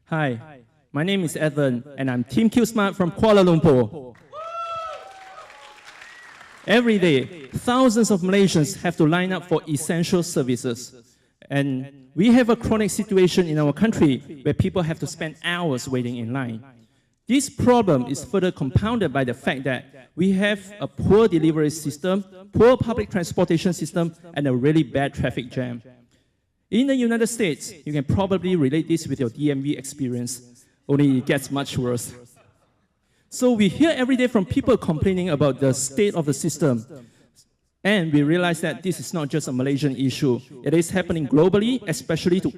Hi, my name is Evan, and I'm Team Qsmart from Kuala Lumpur. Every day, thousands of Malaysians have to line up for essential services. And we have a chronic situation in our country where people have to spend hours waiting in line. This problem is further compounded by the fact that we have a poor delivery system, poor public transportation system, and a really bad traffic jam. In the United States, you can probably relate this with your DMV experience, only it gets much worse. So we hear every day from people complaining about the state of the system. And we realize that this is not just a Malaysian issue. It is happening globally, especially to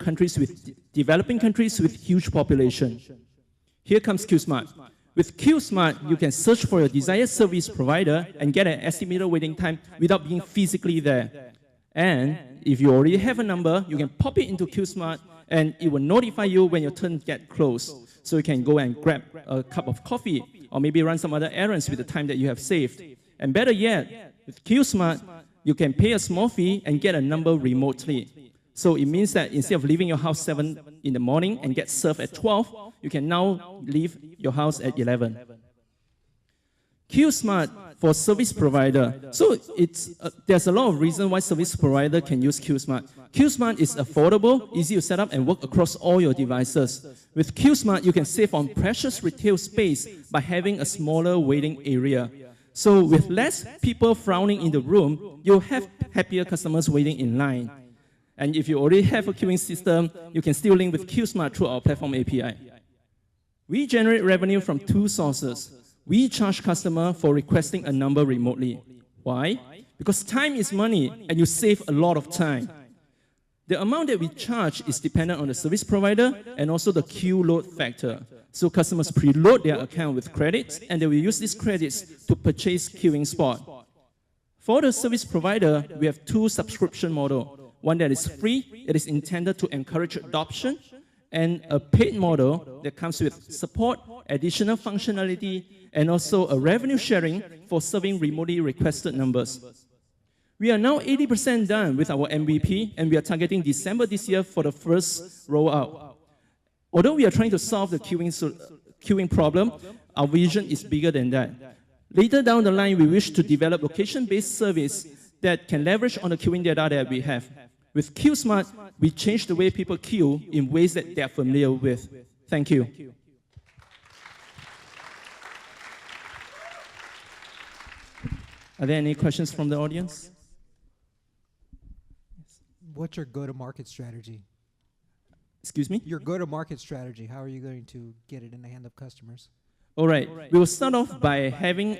developing countries with huge population. Here comes Qsmart. With Qsmart, you can search for your desired service provider and get an estimated waiting time without being physically there. And if you already have a number, you can pop it into Qsmart and it will notify you when your turn gets close. So you can go and grab a cup of coffee or maybe run some other errands with the time that you have saved. And better yet, with Qsmart, you can pay a small fee and get a number remotely. So it means that instead of leaving your house 7 in the morning and get served at 12, you can now leave your house at 11. Qsmart for service provider. So there's a lot of reasons why service provider can use Qsmart. Qsmart is affordable, easy to set up, and work across all your devices. With Qsmart, you can save on precious retail space by having a smaller waiting area. So with less people frowning in the room, you'll have happier customers waiting in line. And if you already have a queuing system, you can still link with Qsmart through our platform API. We generate revenue from 2 sources. We charge customer for requesting a number remotely. Why? Because time is money, and you save a lot of time. The amount that we charge is dependent on the service provider and also the queue load factor. So customers preload their account with credits, and they will use these credits to purchase queuing spot. For the service provider, we have 2 subscription models. One that is free, it is intended to encourage adoption, and a paid model that comes with support, additional functionality, and also a revenue sharing for serving remotely requested numbers. We are now 80% done with our MVP, and we are targeting December this year for the first rollout. Although we are trying to solve the queuing problem, our vision is bigger than that. Later down the line, we wish to develop location-based service that can leverage on the queuing data that we have. With Qsmart, we change the way people queue in ways that they are familiar with. Thank you. Are there any questions from the audience? What's your go-to-market strategy? Excuse me? Your go-to-market strategy. How are you going to get it in the hand of customers? All right. We will start off by having,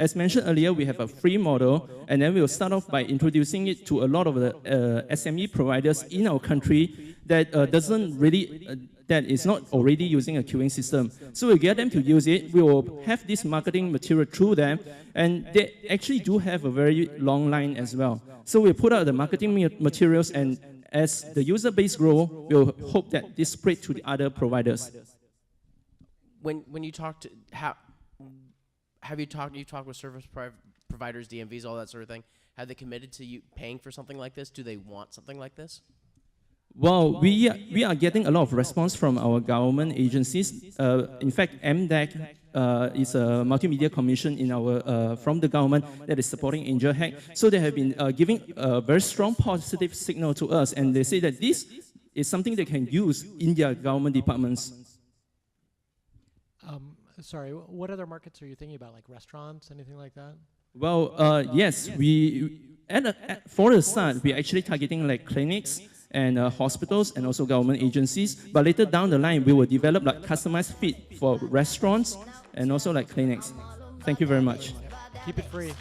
as mentioned earlier, we have a free model, and then we will start off by introducing it to a lot of the SME providers in our country that that is not already using a queuing system. So we'll get them to use it. We will have this marketing material through them, and they actually do have a very long line as well. So we'll put out the marketing materials, and as the user base grows, we'll hope that this spread to the other providers. When you talk to, have you talked with service providers, DMVs, all that sort of thing? Have they committed to you paying for something like this? Do they want something like this? Well, we are getting a lot of response from our government agencies. In fact, MDAC is a multimedia commission in our, from the government that is supporting AngelHack. So they have been giving a very strong positive signal to us, and they say that this is something they can use in their government departments. Sorry, what other markets are you thinking about, like restaurants, anything like that? Well, yes, for the start, we're actually targeting like clinics and hospitals and also government agencies. But later down the line, we will develop like customized feed for restaurants and also like clinics. Thank you very much. Keep it free.